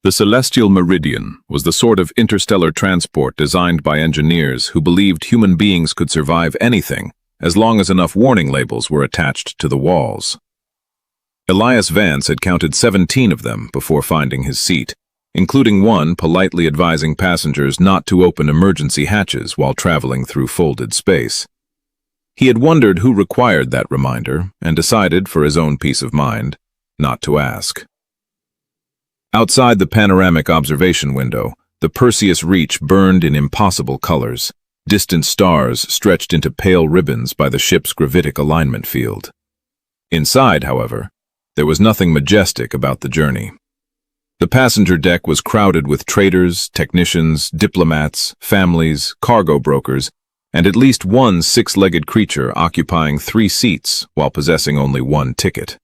The Celestial Meridian was the sort of interstellar transport designed by engineers who believed human beings could survive anything as long as enough warning labels were attached to the walls. Elias Vance had counted 17 of them before finding his seat, including one politely advising passengers not to open emergency hatches while traveling through folded space. He had wondered who required that reminder and decided, for his own peace of mind, not to ask. Outside the panoramic observation window, the Perseus Reach burned in impossible colors. Distant stars stretched into pale ribbons by the ship's gravitic alignment field. Inside, however, there was nothing majestic about the journey. The passenger deck was crowded with traders, technicians, diplomats, families, cargo brokers, and at least one six-legged creature occupying 3 seats while possessing only 1 ticket.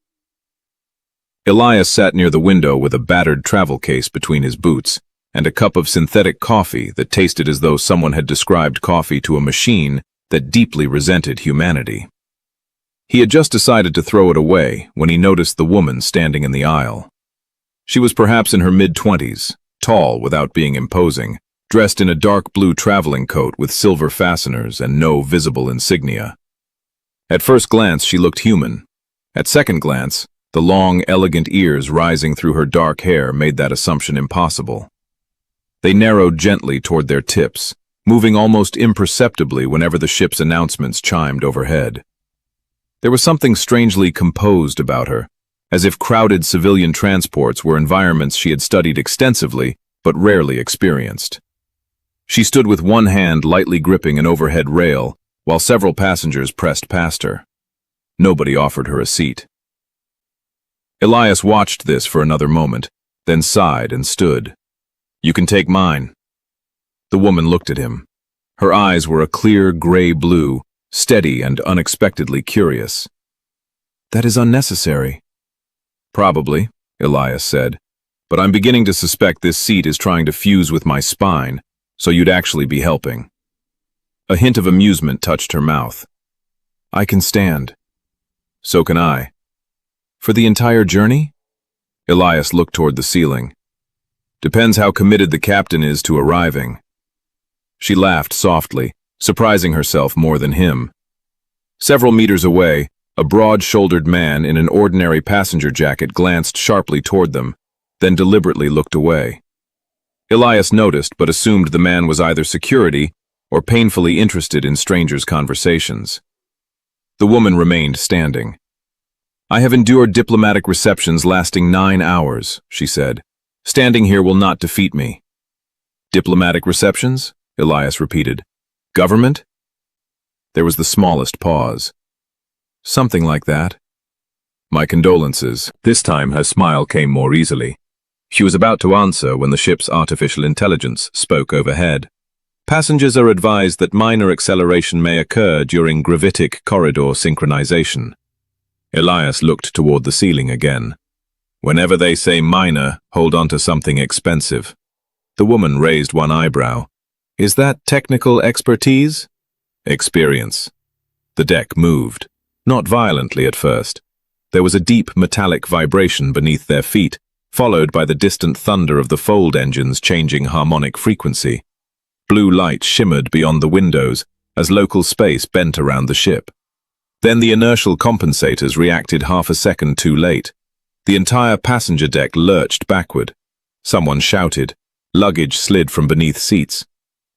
Elias sat near the window with a battered travel case between his boots and a cup of synthetic coffee that tasted as though someone had described coffee to a machine that deeply resented humanity. He had just decided to throw it away when he noticed the woman standing in the aisle. She was perhaps in her mid-20s, tall without being imposing, dressed in a dark blue traveling coat with silver fasteners and no visible insignia. At first glance, she looked human. At second glance, the long, elegant ears rising through her dark hair made that assumption impossible. They narrowed gently toward their tips, moving almost imperceptibly whenever the ship's announcements chimed overhead. There was something strangely composed about her, as if crowded civilian transports were environments she had studied extensively but rarely experienced. She stood with one hand lightly gripping an overhead rail, while several passengers pressed past her. Nobody offered her a seat. Elias watched this for another moment, then sighed and stood. "You can take mine." The woman looked at him. Her eyes were a clear gray blue, steady and unexpectedly curious. "That is unnecessary." "Probably," Elias said, "but I'm beginning to suspect this seat is trying to fuse with my spine, so you'd actually be helping." A hint of amusement touched her mouth. "I can stand." "So can I." "For the entire journey?" Elias looked toward the ceiling. "Depends how committed the captain is to arriving." She laughed softly, surprising herself more than him. Several meters away, a broad-shouldered man in an ordinary passenger jacket glanced sharply toward them, then deliberately looked away. Elias noticed but assumed the man was either security or painfully interested in strangers' conversations. The woman remained standing. "I have endured diplomatic receptions lasting 9 hours, she said. "Standing here will not defeat me." "Diplomatic receptions?" Elias repeated. "Government?" There was the smallest pause. "Something like that." "My condolences." This time her smile came more easily. She was about to answer when the ship's artificial intelligence spoke overhead. "Passengers are advised that minor acceleration may occur during gravitic corridor synchronization." Elias looked toward the ceiling again. "Whenever they say minor, hold on to something expensive." The woman raised one eyebrow. "Is that technical expertise?" "Experience." The deck moved, not violently at first. There was a deep metallic vibration beneath their feet, followed by the distant thunder of the fold engines changing harmonic frequency. Blue light shimmered beyond the windows as local space bent around the ship. Then the inertial compensators reacted half a second too late. The entire passenger deck lurched backward. Someone shouted. Luggage slid from beneath seats.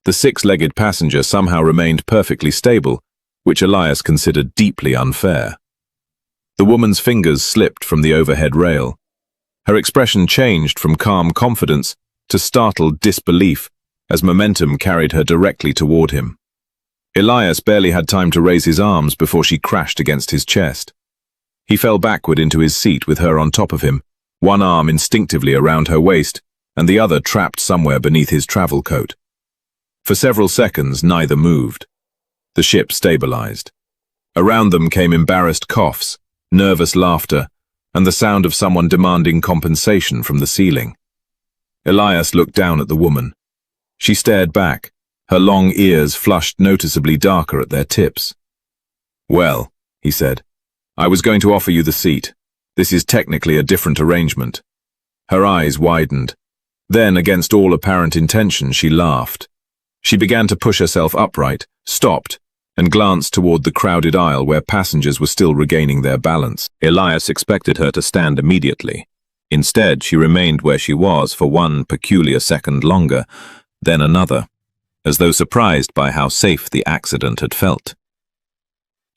The 6-legged passenger somehow remained perfectly stable, which Elias considered deeply unfair. The woman's fingers slipped from the overhead rail. Her expression changed from calm confidence to startled disbelief as momentum carried her directly toward him. Elias barely had time to raise his arms before she crashed against his chest. He fell backward into his seat with her on top of him, one arm instinctively around her waist and the other trapped somewhere beneath his travel coat. For several seconds, neither moved. The ship stabilized. Around them came embarrassed coughs, nervous laughter, and the sound of someone demanding compensation from the ceiling. Elias looked down at the woman. She stared back, her long ears flushed noticeably darker at their tips. "Well," he said, "I was going to offer you the seat. This is technically a different arrangement." Her eyes widened. Then, against all apparent intention, she laughed. She began to push herself upright, stopped, and glanced toward the crowded aisle where passengers were still regaining their balance. Elias expected her to stand immediately. Instead, she remained where she was for one peculiar second longer, then another, as though surprised by how safe the accident had felt.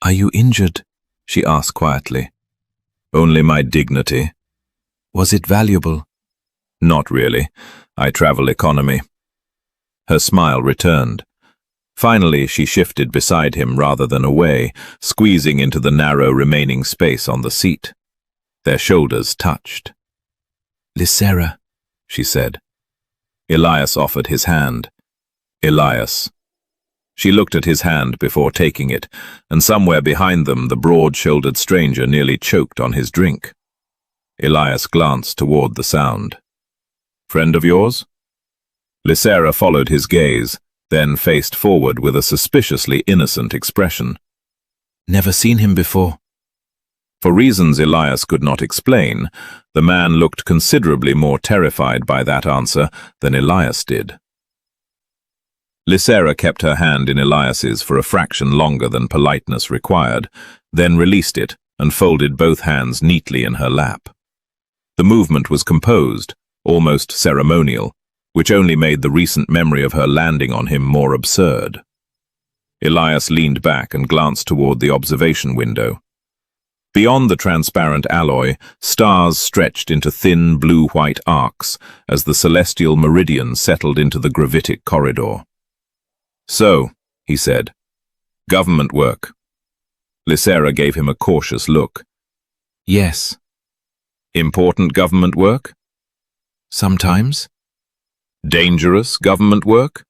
"Are you injured?" she asked quietly. "Only my dignity." "Was it valuable?" "Not really. I travel economy." Her smile returned. Finally, she shifted beside him rather than away, squeezing into the narrow remaining space on the seat. Their shoulders touched. "Lysera," she said. Elias offered his hand. "Elias." She looked at his hand before taking it, and somewhere behind them the broad-shouldered stranger nearly choked on his drink. Elias glanced toward the sound. "Friend of yours?" Lysera followed his gaze, then faced forward with a suspiciously innocent expression. "Never seen him before." For reasons Elias could not explain, the man looked considerably more terrified by that answer than Elias did. Lysera kept her hand in Elias's for a fraction longer than politeness required, then released it and folded both hands neatly in her lap. The movement was composed, almost ceremonial, which only made the recent memory of her landing on him more absurd. Elias leaned back and glanced toward the observation window. Beyond the transparent alloy, stars stretched into thin blue-white arcs as the Celestial Meridian settled into the gravitic corridor. "So," he said, "government work." Lysera gave him a cautious look. "Yes." "Important government work?" "Sometimes." "Dangerous government work?"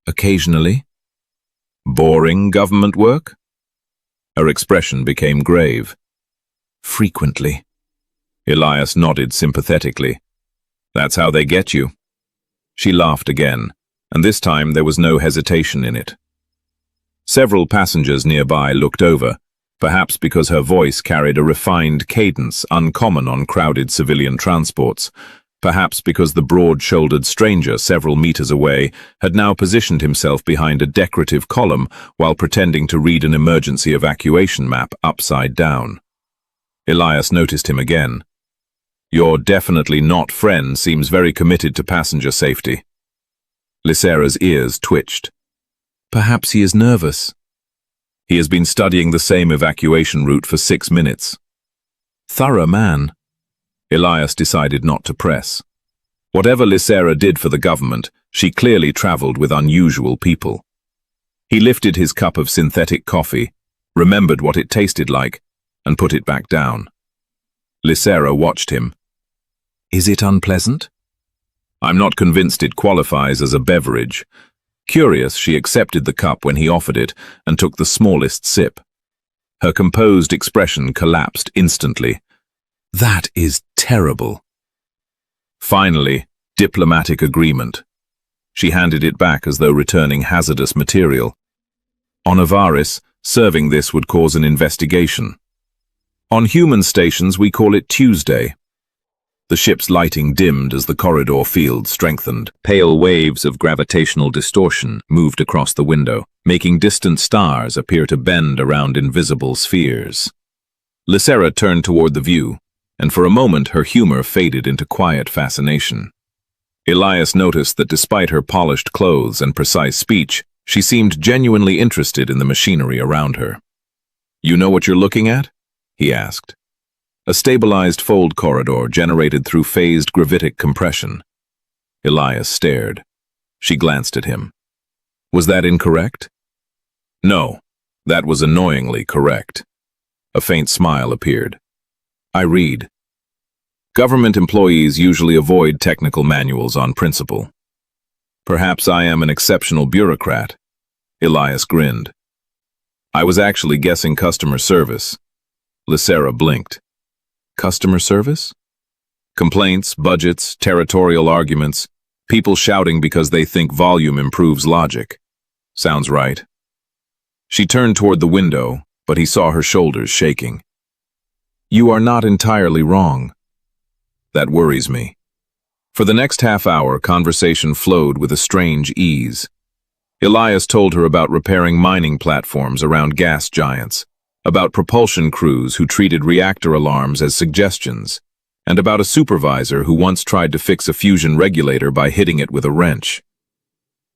"Occasionally." "Boring government work?" Her expression became grave. "Frequently." Elias nodded sympathetically. "That's how they get you." She laughed again, and this time there was no hesitation in it. Several passengers nearby looked over, perhaps because her voice carried a refined cadence uncommon on crowded civilian transports, perhaps because the broad-shouldered stranger several meters away had now positioned himself behind a decorative column while pretending to read an emergency evacuation map upside down. Elias noticed him again. "Your definitely not friend seems very committed to passenger safety." Lysera's ears twitched. "Perhaps he is nervous." "He has been studying the same evacuation route for 6 minutes." "Thorough man." Elias decided not to press. Whatever Lysera did for the government, she clearly traveled with unusual people. He lifted his cup of synthetic coffee, remembered what it tasted like, and put it back down. Lysera watched him. "Is it unpleasant?" "I'm not convinced it qualifies as a beverage." Curious, she accepted the cup when he offered it and took the smallest sip. Her composed expression collapsed instantly. "That is terrible." Finally, diplomatic agreement. She handed it back as though returning hazardous material. On Avaris, serving this would cause an investigation. On human stations, we call it Tuesday. The ship's lighting dimmed as the corridor field strengthened. Pale waves of gravitational distortion moved across the window, making distant stars appear to bend around invisible spheres. Lysera turned toward the view, and for a moment her humor faded into quiet fascination. Elias noticed that despite her polished clothes and precise speech, she seemed genuinely interested in the machinery around her. "You know what you're looking at?" he asked. A stabilized fold corridor generated through phased gravitic compression. Elias stared. She glanced at him. "Was that incorrect?" "No, that was annoyingly correct." A faint smile appeared. "I read. Government employees usually avoid technical manuals on principle. Perhaps I am an exceptional bureaucrat." Elias grinned. "I was actually guessing customer service." Lysera blinked. "Customer service?" "Complaints, budgets, territorial arguments, people shouting because they think volume improves logic." "Sounds right." She turned toward the window, but he saw her shoulders shaking. "You are not entirely wrong." "That worries me." For the next half-hour, conversation flowed with a strange ease. Elias told her about repairing mining platforms around gas giants, about propulsion crews who treated reactor alarms as suggestions, and about a supervisor who once tried to fix a fusion regulator by hitting it with a wrench.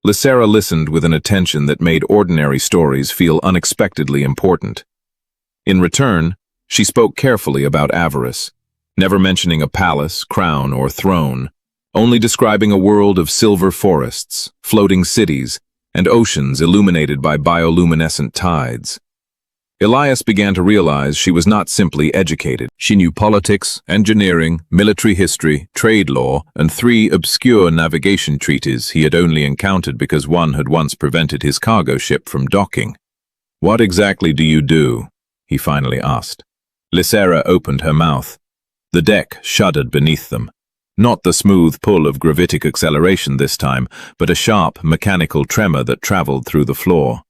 Lysera listened with an attention that made ordinary stories feel unexpectedly important. In return, she spoke carefully about avarice, never mentioning a palace, crown, or throne, only describing a world of silver forests, floating cities, and oceans illuminated by bioluminescent tides. Elias began to realize she was not simply educated. She knew politics, engineering, military history, trade law, and 3 obscure navigation treaties he had only encountered because one had once prevented his cargo ship from docking. "What exactly do you do?" he finally asked. Lysera opened her mouth. The deck shuddered beneath them. Not the smooth pull of gravitic acceleration this time, but a sharp, mechanical tremor that traveled through the floor.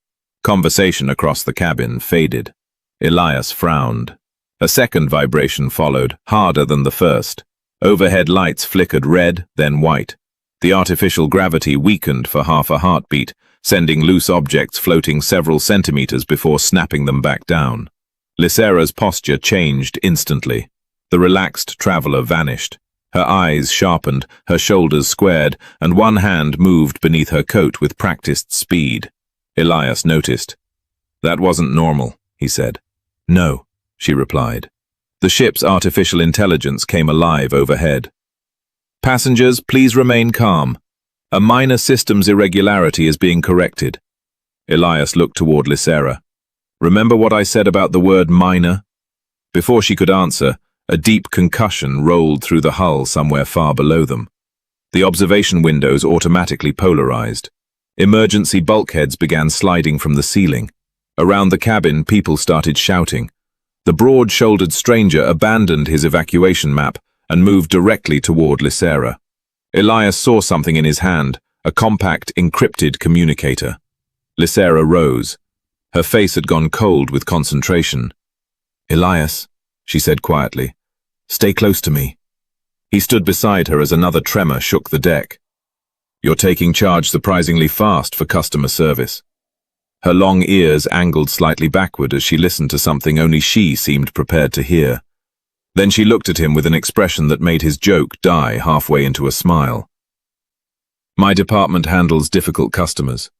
Conversation across the cabin faded. Elias frowned. A second vibration followed, harder than the first. Overhead lights flickered red, then white. The artificial gravity weakened for half a heartbeat, sending loose objects floating several centimeters before snapping them back down. Lysera's posture changed instantly. The relaxed traveler vanished. Her eyes sharpened, her shoulders squared, and one hand moved beneath her coat with practiced speed. Elias noticed. "That wasn't normal," he said. "No," she replied. The ship's artificial intelligence came alive overhead. "Passengers, please remain calm. A minor systems irregularity is being corrected." Elias looked toward Lysera. "Remember what I said about the word minor?" Before she could answer, a deep concussion rolled through the hull somewhere far below them. The observation windows automatically polarized. Emergency bulkheads began sliding from the ceiling. Around the cabin, people started shouting. The broad-shouldered stranger abandoned his evacuation map and moved directly toward Lysera. Elias saw something in his hand, a compact, encrypted communicator. Lysera rose. Her face had gone cold with concentration. "Elias," she said quietly, "stay close to me." He stood beside her as another tremor shook the deck. "You're taking charge surprisingly fast for customer service." Her long ears angled slightly backward as she listened to something only she seemed prepared to hear. Then she looked at him with an expression that made his joke die halfway into a smile. "My department handles difficult customers."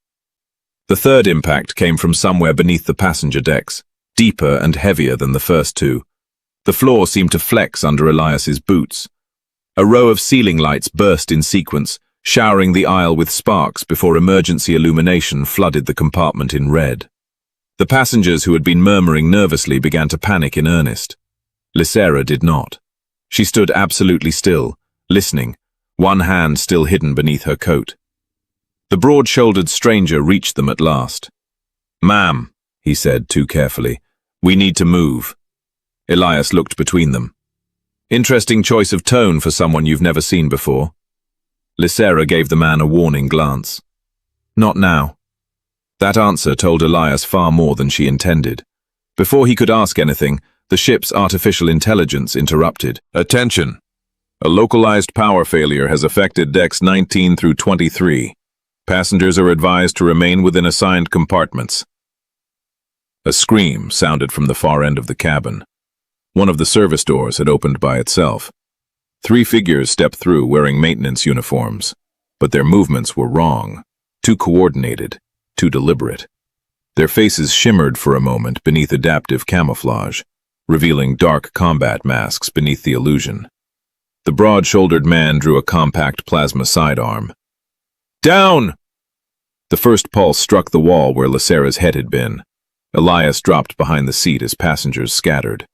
The third impact came from somewhere beneath the passenger decks, deeper and heavier than the first 2. The floor seemed to flex under Elias's boots. A row of ceiling lights burst in sequence, showering the aisle with sparks before emergency illumination flooded the compartment in red. The passengers who had been murmuring nervously began to panic in earnest. Lysera did not. She stood absolutely still, listening, one hand still hidden beneath her coat. The broad-shouldered stranger reached them at last. "Ma'am," he said too carefully, "we need to move." Elias looked between them. "Interesting choice of tone for someone you've never seen before." Lysera gave the man a warning glance. "Not now." That answer told Elias far more than she intended. Before he could ask anything, the ship's artificial intelligence interrupted. "Attention! A localized power failure has affected decks 19 through 23. Passengers are advised to remain within assigned compartments." A scream sounded from the far end of the cabin. One of the service doors had opened by itself. 3 figures stepped through wearing maintenance uniforms, but their movements were wrong, too coordinated, too deliberate. Their faces shimmered for a moment beneath adaptive camouflage, revealing dark combat masks beneath the illusion. The broad-shouldered man drew a compact plasma sidearm. "Down!" The first pulse struck the wall where Lysera's head had been. Elias dropped behind the seat as passengers scattered.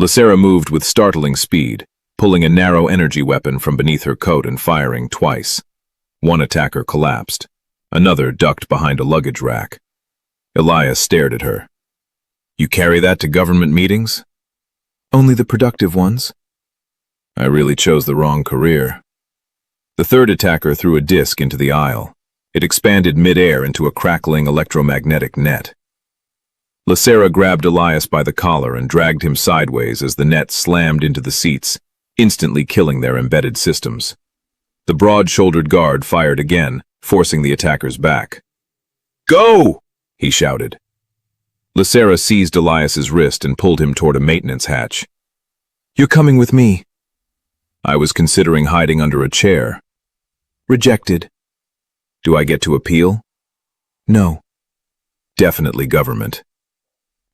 Lysera moved with startling speed, pulling a narrow energy weapon from beneath her coat and firing twice. One attacker collapsed. Another ducked behind a luggage rack. Elias stared at her. "You carry that to government meetings?" "Only the productive ones." "I really chose the wrong career." The third attacker threw a disc into the aisle. It expanded mid-air into a crackling electromagnetic net. Lysera grabbed Elias by the collar and dragged him sideways as the net slammed into the seats, instantly killing their embedded systems. The broad-shouldered guard fired again, forcing the attackers back. "Go!" he shouted. Lysera seized Elias's wrist and pulled him toward a maintenance hatch. "You're coming with me." I was considering hiding under a chair. "Rejected." "Do I get to appeal?" "No." "Definitely government."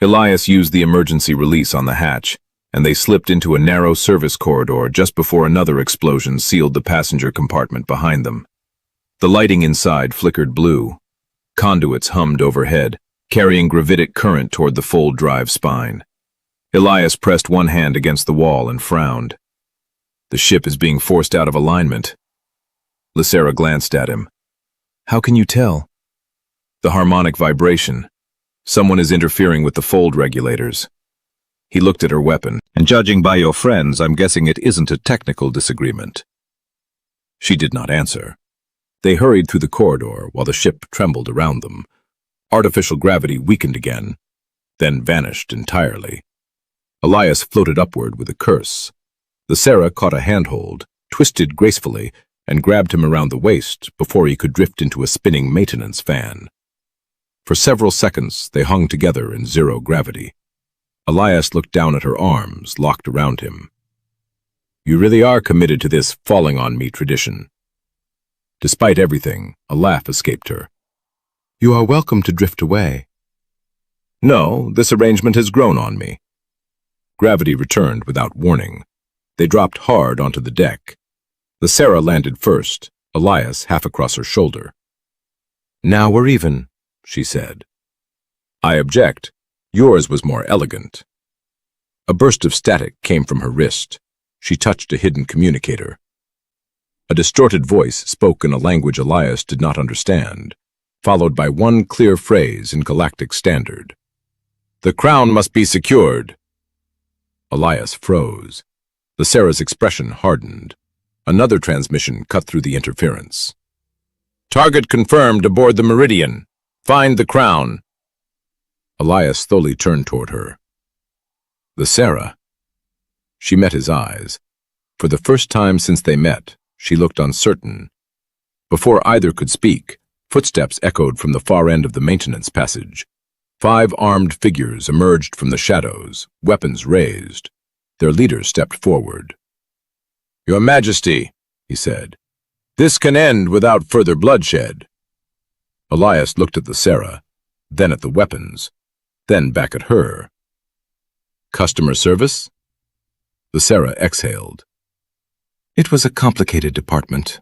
Elias used the emergency release on the hatch, and they slipped into a narrow service corridor just before another explosion sealed the passenger compartment behind them. The lighting inside flickered blue. Conduits hummed overhead, carrying gravitic current toward the fold drive spine. Elias pressed one hand against the wall and frowned. "The ship is being forced out of alignment." Lysera glanced at him. "How can you tell?" "The harmonic vibration. Someone is interfering with the fold regulators." He looked at her weapon. "And judging by your friends, I'm guessing it isn't a technical disagreement." She did not answer. They hurried through the corridor while the ship trembled around them. Artificial gravity weakened again, then vanished entirely. Elias floated upward with a curse. Lysera caught a handhold, twisted gracefully, and grabbed him around the waist before he could drift into a spinning maintenance fan. For several seconds, they hung together in zero gravity. Elias looked down at her arms, locked around him. "You really are committed to this falling-on-me tradition." Despite everything, a laugh escaped her. "You are welcome to drift away." "No, this arrangement has grown on me." Gravity returned without warning. They dropped hard onto the deck. Lysera landed first, Elias half across her shoulder. "Now we're even," she said. "I object. Yours was more elegant." A burst of static came from her wrist. She touched a hidden communicator. A distorted voice spoke in a language Elias did not understand, followed by one clear phrase in galactic standard. "The crown must be secured." Elias froze. Lysera's expression hardened. Another transmission cut through the interference. "Target confirmed aboard the Meridian. Find the crown." Elias slowly turned toward her. "Lysera." She met his eyes. For the first time since they met, she looked uncertain. Before either could speak, footsteps echoed from the far end of the maintenance passage. 5 armed figures emerged from the shadows, weapons raised. Their leader stepped forward. "Your Majesty," he said, "this can end without further bloodshed." Elias looked at Lysera, then at the weapons, then back at her. "Customer service?" Lysera exhaled. "It was a complicated department."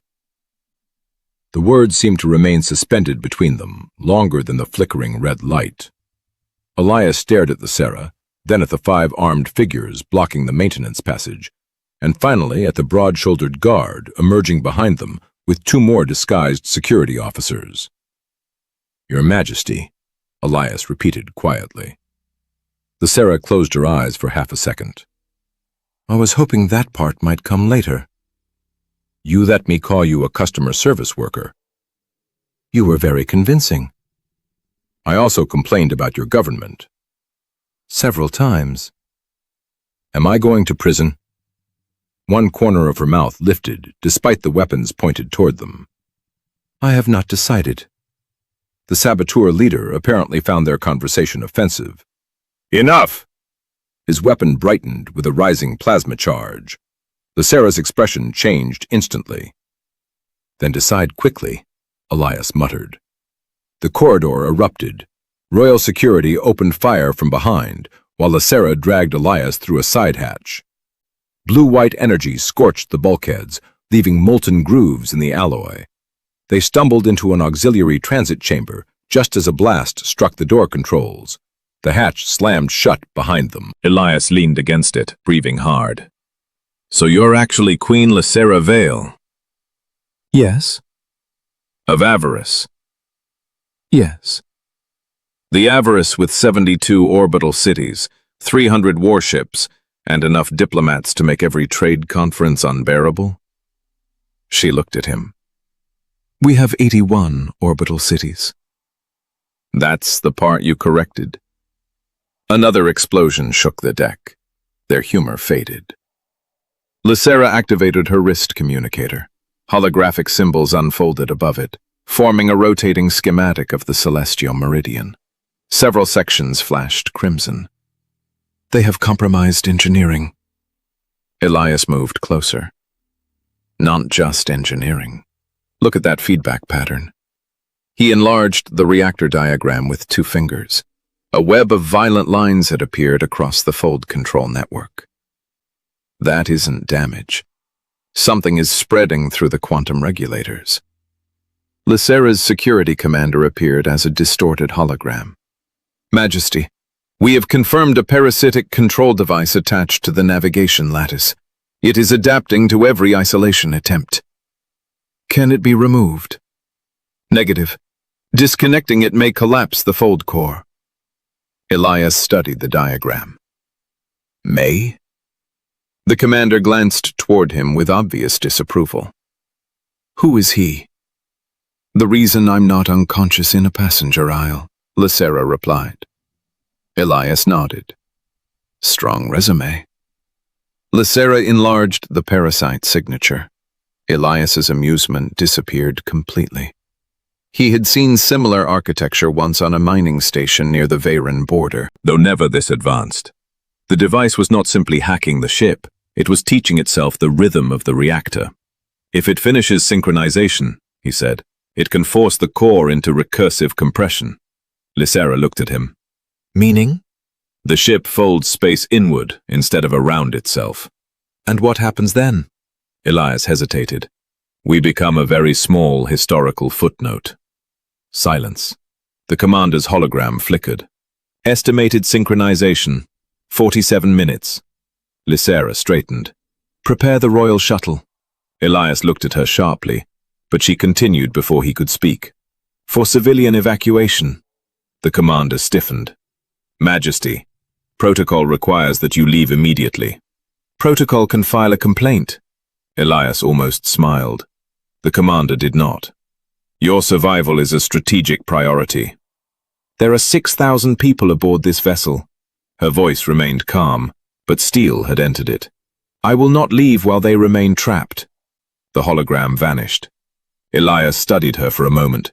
The words seemed to remain suspended between them, longer than the flickering red light. Elias stared at Lysera, then at the 5 armed figures blocking the maintenance passage, and finally at the broad-shouldered guard emerging behind them with 2 more disguised security officers. "Your Majesty," Elias repeated quietly. Lysera closed her eyes for half a second. "I was hoping that part might come later." "You let me call you a customer service worker." "You were very convincing." "I also complained about your government." "Several times." "Am I going to prison?" One corner of her mouth lifted, despite the weapons pointed toward them. "I have not decided." The saboteur leader apparently found their conversation offensive. "Enough!" His weapon brightened with a rising plasma charge. Lysera's expression changed instantly. "Then decide quickly," Elias muttered. The corridor erupted. Royal security opened fire from behind, while Lysera dragged Elias through a side hatch. Blue-white energy scorched the bulkheads, leaving molten grooves in the alloy. They stumbled into an auxiliary transit chamber just as a blast struck the door controls. The hatch slammed shut behind them. Elias leaned against it, breathing hard. "So you're actually Queen Lysera Vale?" "Yes." "Of Avarice?" "Yes." "The Avarice with 72 orbital cities, 300 warships, and enough diplomats to make every trade conference unbearable?" She looked at him. "We have 81 orbital cities." "That's the part you corrected?" Another explosion shook the deck. Their humor faded. Lysera activated her wrist communicator. Holographic symbols unfolded above it, forming a rotating schematic of the Celestial Meridian. Several sections flashed crimson. They have compromised engineering. Elias moved closer. Not just engineering. Look at that feedback pattern. He enlarged the reactor diagram with 2 fingers. A web of violent lines had appeared across the fold control network. That isn't damage. Something is spreading through the quantum regulators. Lysera's security commander appeared as a distorted hologram. Majesty, we have confirmed a parasitic control device attached to the navigation lattice. It is adapting to every isolation attempt. Can it be removed? Negative. Disconnecting it may collapse the fold core. Elias studied the diagram. May? The commander glanced toward him with obvious disapproval. Who is he? The reason I'm not unconscious in a passenger aisle, Lysera replied. Elias nodded. Strong resume. Lysera enlarged the parasite signature. Elias's amusement disappeared completely. He had seen similar architecture once on a mining station near the Veyron border, though never this advanced. The device was not simply hacking the ship, it was teaching itself the rhythm of the reactor. If it finishes synchronization, he said, it can force the core into recursive compression. Lysera looked at him. Meaning? The ship folds space inward instead of around itself. And what happens then? Elias hesitated. We become a very small historical footnote. Silence. The commander's hologram flickered. Estimated synchronization, 47 minutes. Lysera straightened. Prepare the royal shuttle. Elias looked at her sharply, but she continued before he could speak. For civilian evacuation. The commander stiffened. Majesty, protocol requires that you leave immediately. Protocol can file a complaint. Elias almost smiled. The commander did not. Your survival is a strategic priority. There are 6,000 people aboard this vessel. Her voice remained calm, but steel had entered it. I will not leave while they remain trapped. The hologram vanished. Elias studied her for a moment.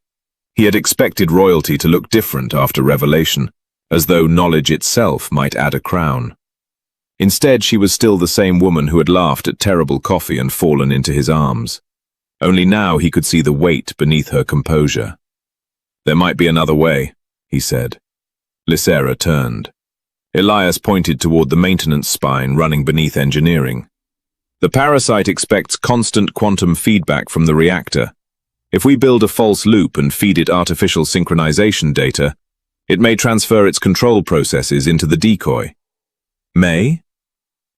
He had expected royalty to look different after revelation, as though knowledge itself might add a crown. Instead, she was still the same woman who had laughed at terrible coffee and fallen into his arms. Only now he could see the weight beneath her composure. There might be another way, he said. Lysera turned. Elias pointed toward the maintenance spine running beneath engineering. The parasite expects constant quantum feedback from the reactor. If we build a false loop and feed it artificial synchronization data, it may transfer its control processes into the decoy. May?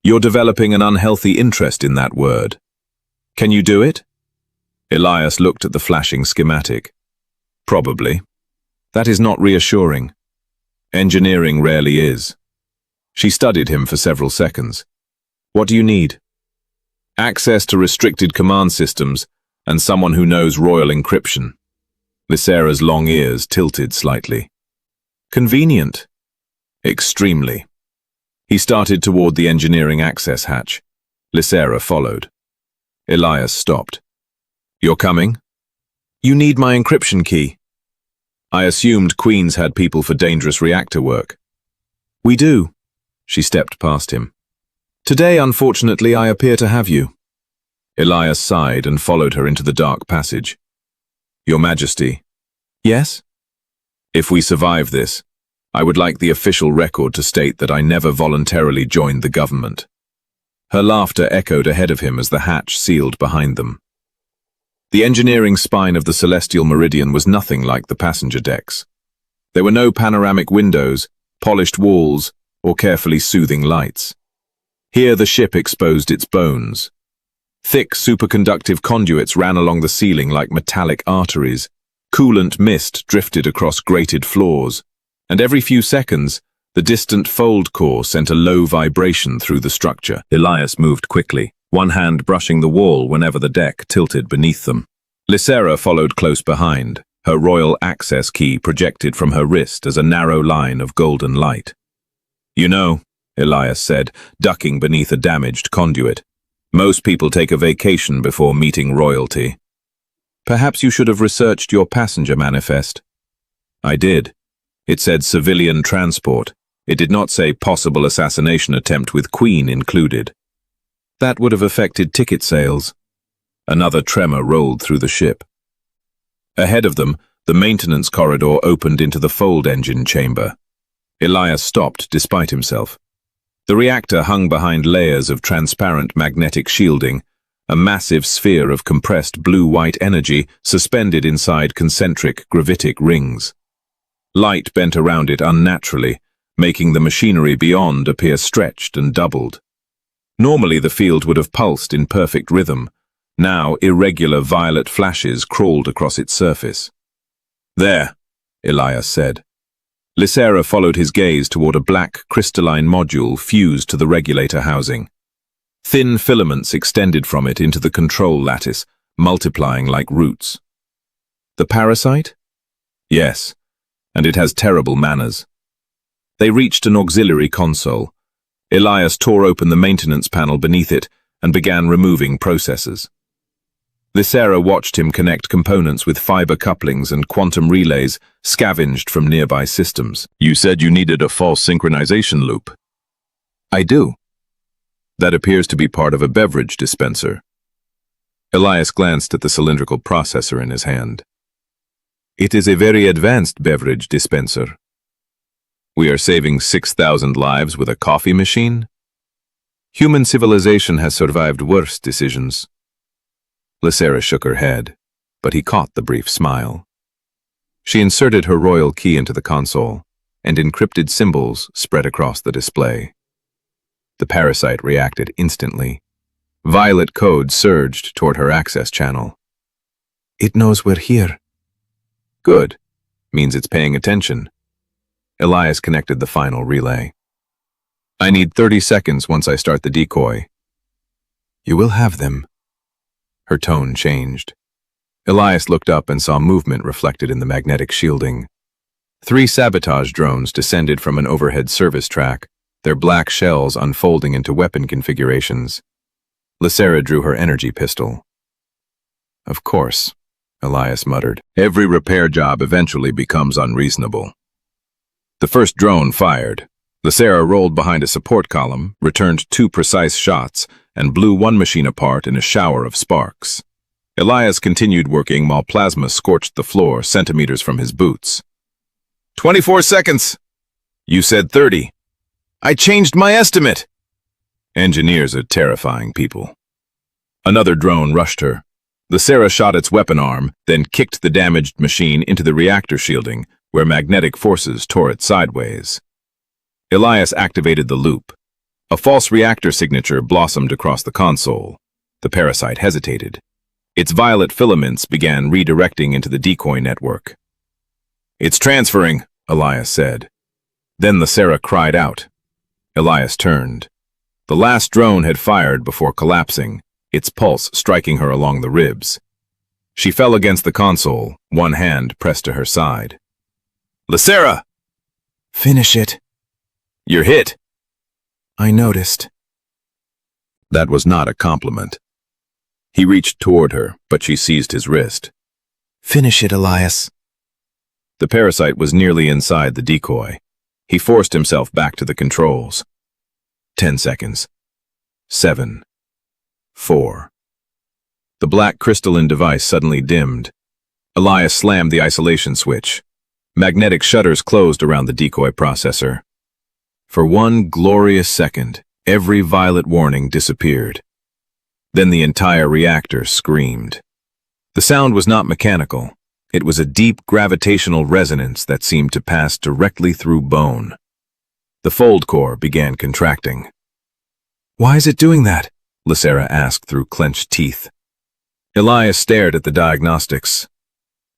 You're developing an unhealthy interest in that word. Can you do it? Elias looked at the flashing schematic. Probably. That is not reassuring. Engineering rarely is. She studied him for several seconds. What do you need? Access to restricted command systems and someone who knows royal encryption. Lysera's long ears tilted slightly. Convenient. Extremely. He started toward the engineering access hatch. Lysera followed. Elias stopped. You're coming? You need my encryption key. I assumed Queens had people for dangerous reactor work. We do. She stepped past him. Today, unfortunately, I appear to have you. Elias sighed and followed her into the dark passage. Your Majesty. Yes? If we survive this, I would like the official record to state that I never voluntarily joined the government. Her laughter echoed ahead of him as the hatch sealed behind them. The engineering spine of the Celestial Meridian was nothing like the passenger decks. There were no panoramic windows, polished walls, or carefully soothing lights. Here the ship exposed its bones. Thick superconductive conduits ran along the ceiling like metallic arteries. Coolant mist drifted across grated floors, and every few seconds, the distant fold core sent a low vibration through the structure. Elias moved quickly, one hand brushing the wall whenever the deck tilted beneath them. Lysera followed close behind, her royal access key projected from her wrist as a narrow line of golden light. You know, Elias said, ducking beneath a damaged conduit, Most people take a vacation before meeting royalty. Perhaps you should have researched your passenger manifest. I did. It said civilian transport. It did not say possible assassination attempt with Queen included. That would have affected ticket sales. Another tremor rolled through the ship. Ahead of them, the maintenance corridor opened into the fold engine chamber. Elias stopped despite himself. The reactor hung behind layers of transparent magnetic shielding, a massive sphere of compressed blue-white energy suspended inside concentric gravitic rings. Light bent around it unnaturally, making the machinery beyond appear stretched and doubled. Normally the field would have pulsed in perfect rhythm. Now irregular violet flashes crawled across its surface. "There," Elias said. Lysera followed his gaze toward a black crystalline module fused to the regulator housing. Thin filaments extended from it into the control lattice, multiplying like roots. "The parasite?" "Yes, and it has terrible manners." They reached an auxiliary console. Elias tore open the maintenance panel beneath it and began removing processors. Lysera watched him connect components with fiber couplings and quantum relays scavenged from nearby systems. "You said you needed a false synchronization loop." "I do." "That appears to be part of a beverage dispenser." Elias glanced at the cylindrical processor in his hand. "It is a very advanced beverage dispenser." "We are saving 6,000 lives with a coffee machine?" "Human civilization has survived worse decisions." Lysera shook her head, but he caught the brief smile. She inserted her royal key into the console, and encrypted symbols spread across the display. The parasite reacted instantly. Violet code surged toward her access channel. "It knows we're here." "Good. Means it's paying attention." Elias connected the final relay. "I need 30 seconds once I start the decoy." "You will have them." Her tone changed. Elias looked up and saw movement reflected in the magnetic shielding. 3 sabotage drones descended from an overhead service track, their black shells unfolding into weapon configurations. Lysera drew her energy pistol. "Of course," Elias muttered. "Every repair job eventually becomes unreasonable." The first drone fired. Lysera rolled behind a support column, returned 2 precise shots, and blew one machine apart in a shower of sparks. Elias continued working while plasma scorched the floor centimeters from his boots. 24 seconds! You said 30. I changed my estimate! Engineers are terrifying people. Another drone rushed her. Lysera shot its weapon arm, then kicked the damaged machine into the reactor shielding, where magnetic forces tore it sideways. Elias activated the loop. A false reactor signature blossomed across the console. The parasite hesitated. Its violet filaments began redirecting into the decoy network. "It's transferring," Elias said. Then Lysera cried out. Elias turned. The last drone had fired before collapsing, its pulse striking her along the ribs. She fell against the console, one hand pressed to her side. "Lysera!" "Finish it." "You're hit." "I noticed." That was not a compliment. He reached toward her, but she seized his wrist. "Finish it, Elias." The parasite was nearly inside the decoy. He forced himself back to the controls. 10 seconds. 7. 4. The black crystalline device suddenly dimmed. Elias slammed the isolation switch. Magnetic shutters closed around the decoy processor. For one glorious second, every violet warning disappeared. Then the entire reactor screamed. The sound was not mechanical. It was a deep gravitational resonance that seemed to pass directly through bone. The fold core began contracting. "Why is it doing that?" Lysera asked through clenched teeth. Elias stared at the diagnostics.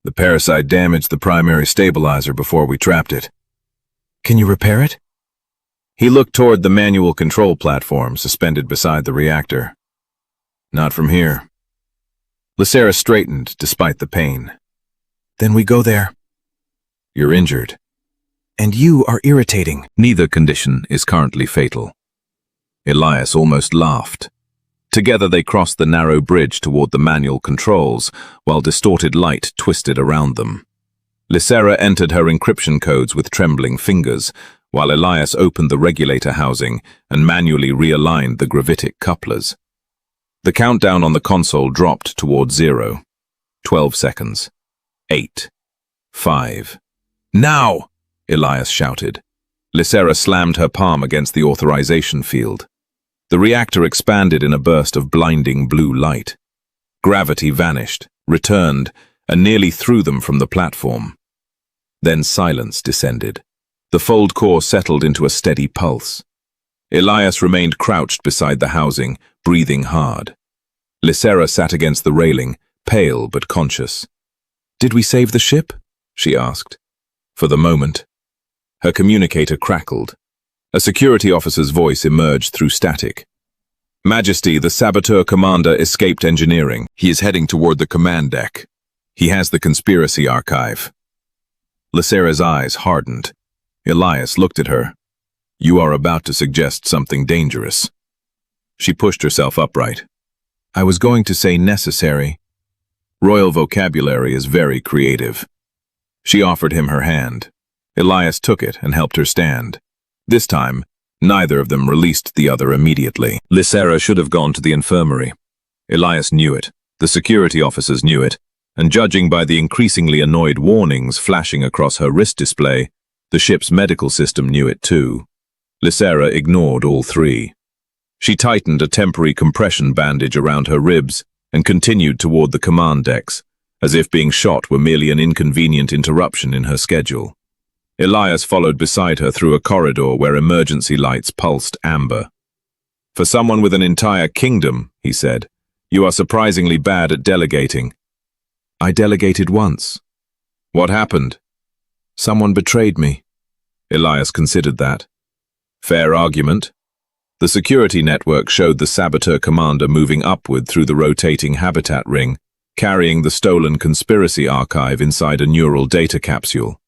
"The parasite damaged the primary stabilizer before we trapped it." "Can you repair it?" He looked toward the manual control platform suspended beside the reactor. "Not from here." Lysera straightened despite the pain. "Then we go there." "You're injured." "And you are irritating." "Neither condition is currently fatal." Elias almost laughed. Together they crossed the narrow bridge toward the manual controls, while distorted light twisted around them. Lysera entered her encryption codes with trembling fingers, while Elias opened the regulator housing and manually realigned the gravitic couplers. The countdown on the console dropped toward 0. 12 seconds. 8. 5. Now! Elias shouted. Lysera slammed her palm against the authorization field. The reactor expanded in a burst of blinding blue light. Gravity vanished, returned, and nearly threw them from the platform. Then silence descended. The fold core settled into a steady pulse. Elias remained crouched beside the housing, breathing hard. Lysera sat against the railing, pale but conscious. "Did we save the ship?" she asked. For the moment. Her communicator crackled. A security officer's voice emerged through static. "Majesty, the saboteur commander escaped engineering. He is heading toward the command deck. He has the conspiracy archive." Lysera's eyes hardened. Elias looked at her. "You are about to suggest something dangerous." She pushed herself upright. "I was going to say necessary. Royal vocabulary is very creative." She offered him her hand. Elias took it and helped her stand. This time, neither of them released the other immediately. Lysera should have gone to the infirmary. Elias knew it, the security officers knew it, and judging by the increasingly annoyed warnings flashing across her wrist display, the ship's medical system knew it too. Lysera ignored all three. She tightened a temporary compression bandage around her ribs and continued toward the command decks, as if being shot were merely an inconvenient interruption in her schedule. Elias followed beside her through a corridor where emergency lights pulsed amber. "For someone with an entire kingdom," he said, "you are surprisingly bad at delegating." "I delegated once." "What happened?" "Someone betrayed me." Elias considered that. Fair argument. The security network showed the saboteur commander moving upward through the rotating habitat ring, carrying the stolen conspiracy archive inside a neural data capsule.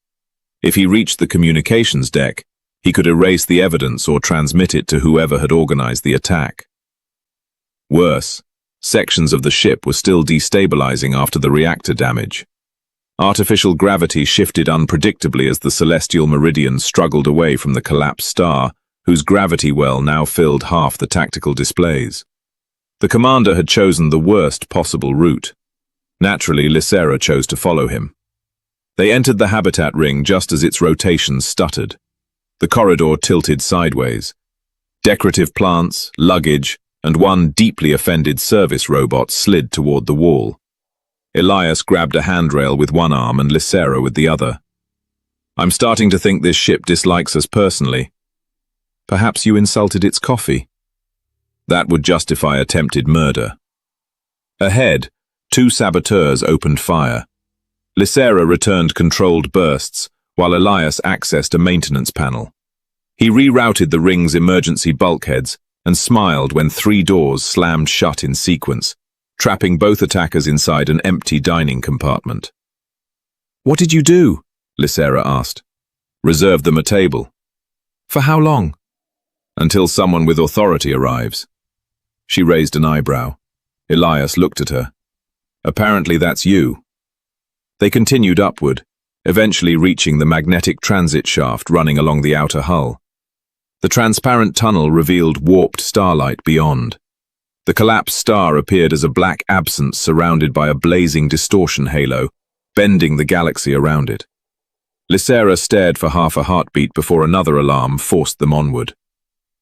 If he reached the communications deck, he could erase the evidence or transmit it to whoever had organized the attack. Worse, sections of the ship were still destabilizing after the reactor damage. Artificial gravity shifted unpredictably as the Celestial Meridian struggled away from the collapsed star, whose gravity well now filled half the tactical displays. The commander had chosen the worst possible route. Naturally, Lysera chose to follow him. They entered the habitat ring just as its rotation stuttered. The corridor tilted sideways. Decorative plants, luggage, and one deeply offended service robot slid toward the wall. Elias grabbed a handrail with one arm and Lysera with the other. "I'm starting to think this ship dislikes us personally." "Perhaps you insulted its coffee." "That would justify attempted murder." Ahead, 2 saboteurs opened fire. Lysera returned controlled bursts, while Elias accessed a maintenance panel. He rerouted the ring's emergency bulkheads and smiled when 3 doors slammed shut in sequence, trapping both attackers inside an empty dining compartment. "What did you do?" Lysera asked. "Reserve them a table." "For how long?" "Until someone with authority arrives." She raised an eyebrow. Elias looked at her. "Apparently that's you." They continued upward, eventually reaching the magnetic transit shaft running along the outer hull. The transparent tunnel revealed warped starlight beyond. The collapsed star appeared as a black absence surrounded by a blazing distortion halo, bending the galaxy around it. Lysera stared for half a heartbeat before another alarm forced them onward.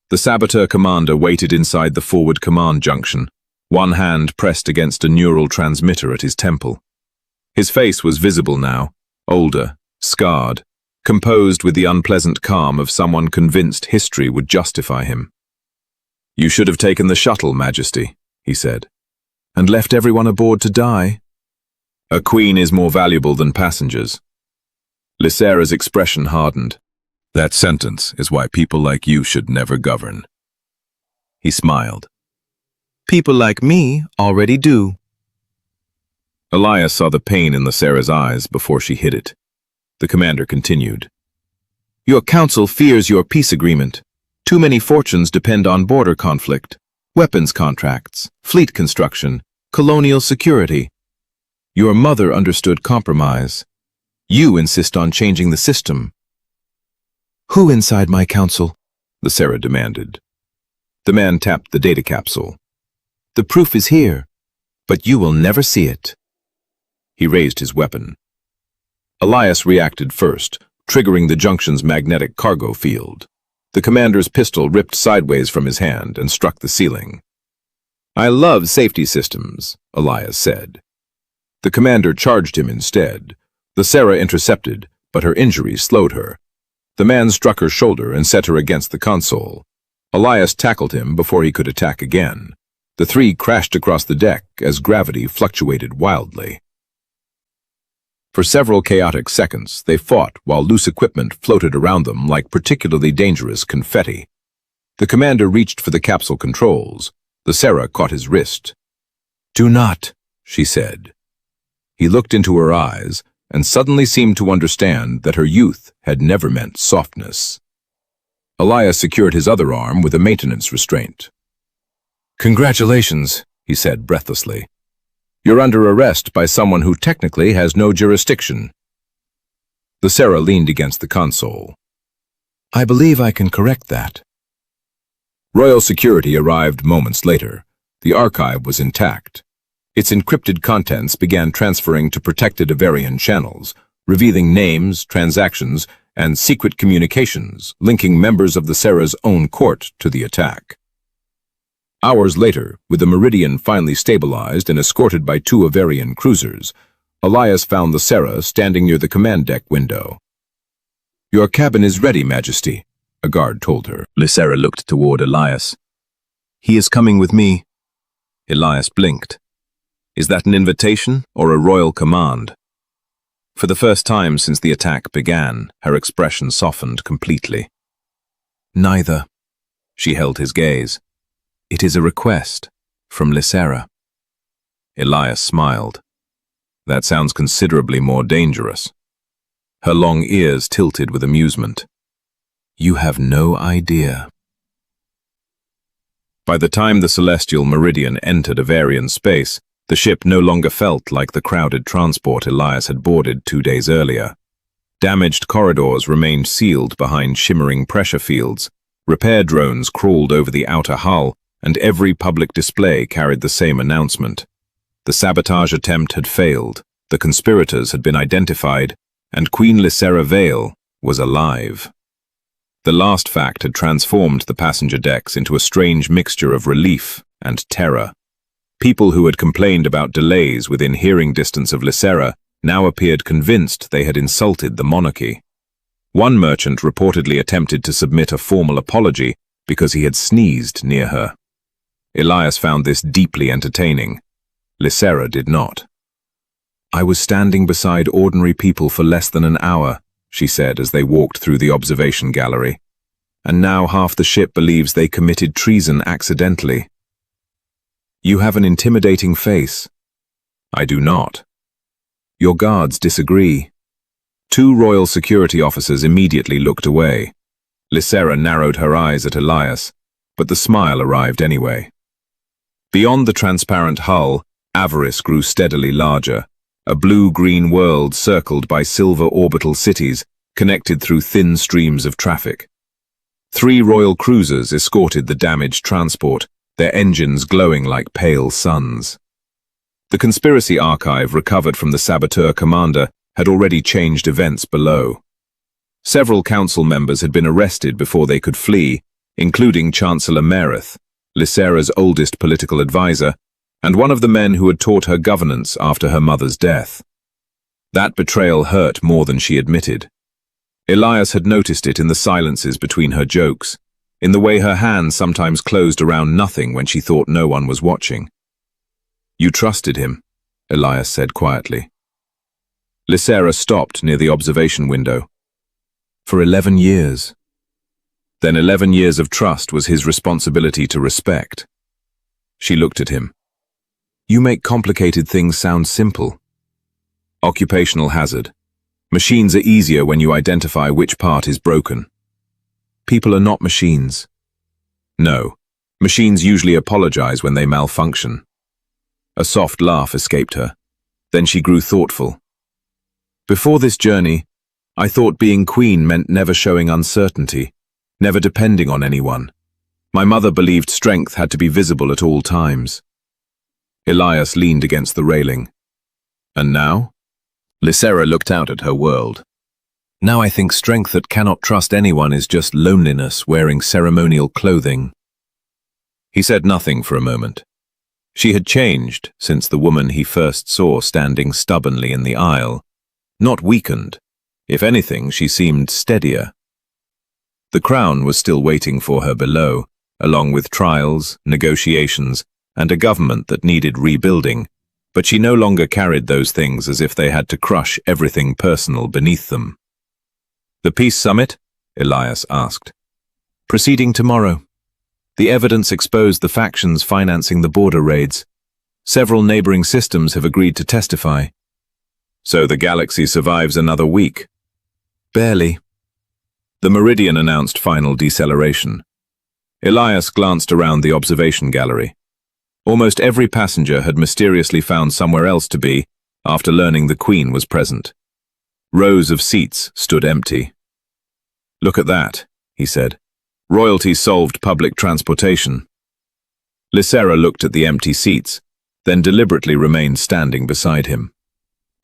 The saboteur commander waited inside the forward command junction, one hand pressed against a neural transmitter at his temple. His face was visible now, older, scarred, composed with the unpleasant calm of someone convinced history would justify him. "You should have taken the shuttle, Majesty," he said. "And left everyone aboard to die?" "A queen is more valuable than passengers." Lysera's expression hardened. "That sentence is why people like you should never govern." He smiled. "People like me already do." Elias saw the pain in Lysera's eyes before she hid it. The commander continued. "Your council fears your peace agreement. Too many fortunes depend on border conflict. Weapons contracts, fleet construction, colonial security. Your mother understood compromise. You insist on changing the system. Who inside my council? Lysera demanded. The man tapped the data capsule. The proof is here, but you will never see it. He raised his weapon. Elias reacted first, triggering the junction's magnetic cargo field. The commander's pistol ripped sideways from his hand and struck the ceiling. "I love safety systems," Elias said. The commander charged him instead. Lysera intercepted, but her injuries slowed her. The man struck her shoulder and set her against the console. Elias tackled him before he could attack again. The three crashed across the deck as gravity fluctuated wildly. For several chaotic seconds, they fought while loose equipment floated around them like particularly dangerous confetti. The commander reached for the capsule controls. Lysera caught his wrist. Do not, she said. He looked into her eyes and suddenly seemed to understand that her youth had never meant softness. Elias secured his other arm with a maintenance restraint. Congratulations, he said breathlessly. You're under arrest by someone who technically has no jurisdiction. Lysera leaned against the console. I believe I can correct that. Royal security arrived moments later. The archive was intact. Its encrypted contents began transferring to protected Avarian channels, revealing names, transactions, and secret communications, linking members of Lysera's own court to the attack. Hours later, with the Meridian finally stabilized and escorted by two Avarian cruisers, Elias found Lysera standing near the command deck window. Your cabin is ready, Majesty, a guard told her. Lysera looked toward Elias. He is coming with me. Elias blinked. Is that an invitation or a royal command? For the first time since the attack began, her expression softened completely. Neither. She held his gaze. It is a request from Lysera. Elias smiled. That sounds considerably more dangerous. Her long ears tilted with amusement. You have no idea. By the time the Celestial Meridian entered Avarian space, the ship no longer felt like the crowded transport Elias had boarded 2 days earlier. Damaged corridors remained sealed behind shimmering pressure fields. Repair drones crawled over the outer hull, and every public display carried the same announcement. The sabotage attempt had failed, the conspirators had been identified, and Queen Lysera Vale was alive. The last fact had transformed the passenger decks into a strange mixture of relief and terror. People who had complained about delays within hearing distance of Lysera now appeared convinced they had insulted the monarchy. One merchant reportedly attempted to submit a formal apology because he had sneezed near her. Elias found this deeply entertaining. Lysera did not. I was standing beside ordinary people for less than an hour, she said as they walked through the observation gallery. And now half the ship believes they committed treason accidentally. You have an intimidating face. I do not. Your guards disagree. 2 royal security officers immediately looked away. Lysera narrowed her eyes at Elias, but the smile arrived anyway. Beyond the transparent hull, avarice grew steadily larger, a blue-green world circled by silver orbital cities, connected through thin streams of traffic. 3 royal cruisers escorted the damaged transport, their engines glowing like pale suns. The conspiracy archive recovered from the saboteur commander had already changed events below. Several council members had been arrested before they could flee, including Chancellor Merith, Lysera's oldest political advisor, and one of the men who had taught her governance after her mother's death. That betrayal hurt more than she admitted. Elias had noticed it in the silences between her jokes, in the way her hands sometimes closed around nothing when she thought no one was watching. You trusted him, Elias said quietly. Lysera stopped near the observation window. For 11 years. Then 11 years of trust was his responsibility to respect. She looked at him. You make complicated things sound simple. Occupational hazard. Machines are easier when you identify which part is broken. People are not machines. No, Machines usually apologize when they malfunction. A soft laugh escaped her. Then she grew thoughtful. Before this journey, I thought being queen meant never showing uncertainty, never depending on anyone. My mother believed strength had to be visible at all times. Elias leaned against the railing. And now? Lysera looked out at her world. Now I think strength that cannot trust anyone is just loneliness wearing ceremonial clothing. He said nothing for a moment. She had changed since the woman he first saw standing stubbornly in the aisle. Not weakened. If anything, she seemed steadier. The crown was still waiting for her below, along with trials, negotiations, and a government that needed rebuilding, but she no longer carried those things as if they had to crush everything personal beneath them. The peace summit? Elias asked. Proceeding tomorrow. The evidence exposed the factions financing the border raids. Several neighboring systems have agreed to testify. So the galaxy survives another week. Barely. The Meridian announced final deceleration. Elias glanced around the observation gallery. Almost every passenger had mysteriously found somewhere else to be after learning the Queen was present. Rows of seats stood empty. Look at that, he said. Royalty solved public transportation. Lysera looked at the empty seats, then deliberately remained standing beside him.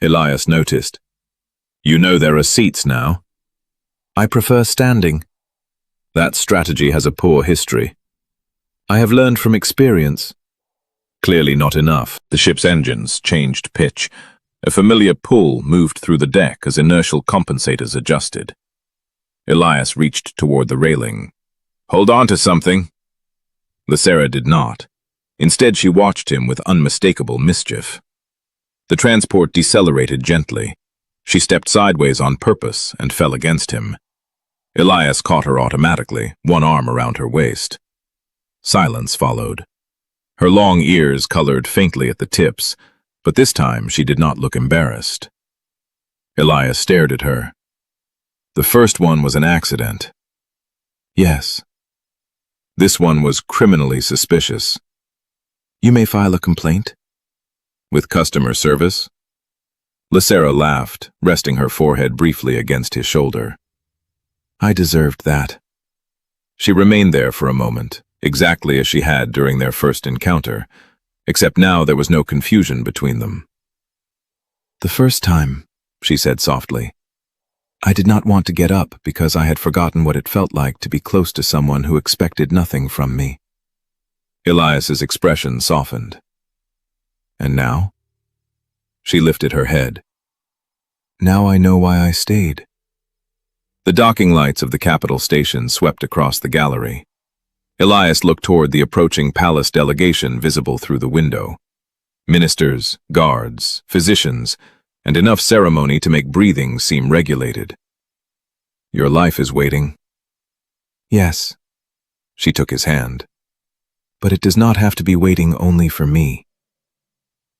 Elias noticed. You know there are seats now. I prefer standing. That strategy has a poor history. I have learned from experience. Clearly not enough. The ship's engines changed pitch. A familiar pull moved through the deck as inertial compensators adjusted. Elias reached toward the railing. Hold on to something. Lysera did not. Instead, she watched him with unmistakable mischief. The transport decelerated gently. She stepped sideways on purpose and fell against him. Elias caught her automatically, one arm around her waist. Silence followed. Her long ears colored faintly at the tips, but this time she did not look embarrassed. Elias stared at her. The first one was an accident. Yes. This one was criminally suspicious. You may file a complaint. With customer service? Lysera laughed, resting her forehead briefly against his shoulder. I deserved that. She remained there for a moment, exactly as she had during their first encounter, except now there was no confusion between them. The first time, she said softly, I did not want to get up because I had forgotten what it felt like to be close to someone who expected nothing from me. Elias's expression softened. And now? She lifted her head. Now I know why I stayed. The docking lights of the capital station swept across the gallery. Elias looked toward the approaching palace delegation visible through the window. Ministers, guards, physicians, and enough ceremony to make breathing seem regulated. Your life is waiting. Yes. She took his hand. But it does not have to be waiting only for me.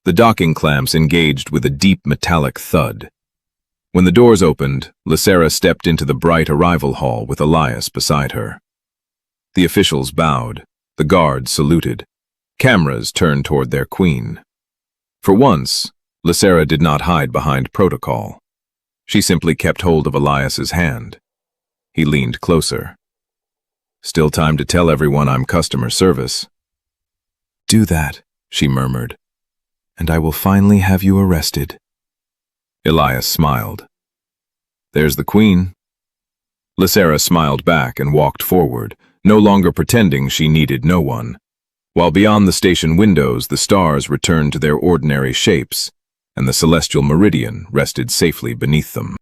The docking clamps engaged with a deep metallic thud. When the doors opened, Lysera stepped into the bright arrival hall with Elias beside her. The officials bowed, the guards saluted. Cameras turned toward their queen. For once, Lysera did not hide behind protocol. She simply kept hold of Elias's hand. He leaned closer. Still time to tell everyone I'm customer service. Do that, she murmured, and I will finally have you arrested. Elias smiled. There's the queen. Lysera smiled back and walked forward, no longer pretending she needed no one. While beyond the station windows, the stars returned to their ordinary shapes, and the Celestial Meridian rested safely beneath them.